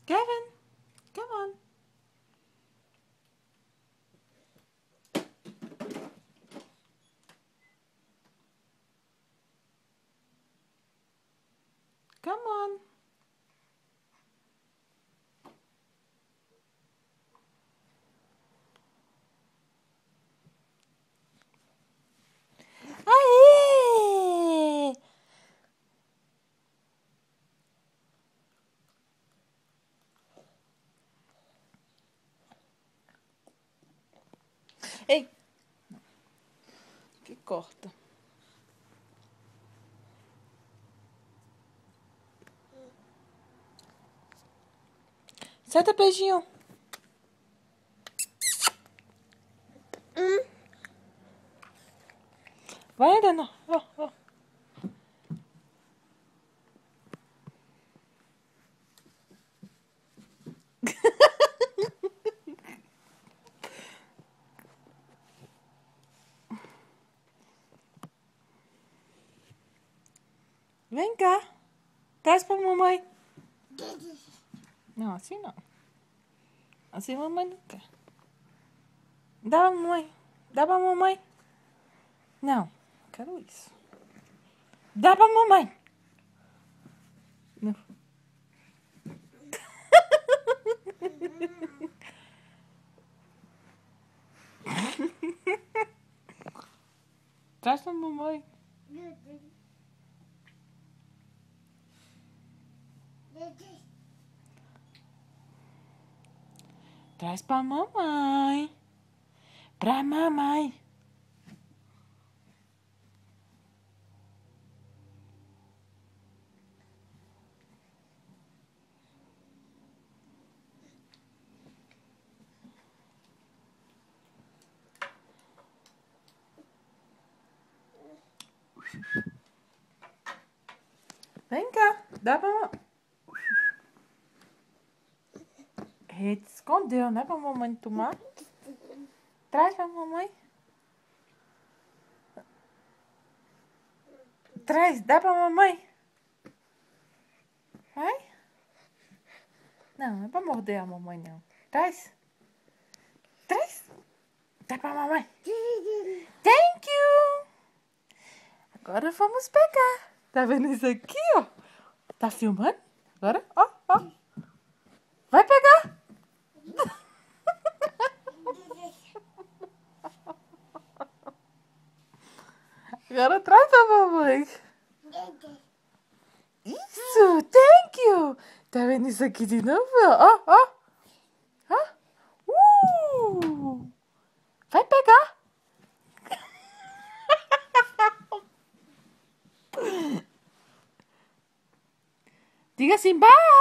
Kevin, come on. Come on. Aê! Ei! Que corta. Senta beijinho. Vai andando. Ó, ó. Vem cá. Traz pra mamãe. Não, assim não. Assim mamãe não quer. Dá pra mamãe. Dá pra mamãe. Não, quero isso. Dá pra mamãe. Não. Traz pra mamãe. Traz pra mamãe. Pra mamãe. Vem cá. Dá pra mamãe. Ele escondeu, né? Pra mamãe tomar. Traz pra mamãe. Traz, dá pra mamãe. Vai. Não, não é pra morder a mamãe, não. Traz. Traz. Dá pra mamãe. Thank you. Agora vamos pegar. Tá vendo isso aqui, ó? Tá filmando? Agora, ó, ó. Vai pegar. Agora traz pra mamãe. Isso, thank you. Tá vendo isso aqui de novo? Ó, ó. Ó. Vai pegar. Diga assim, bye.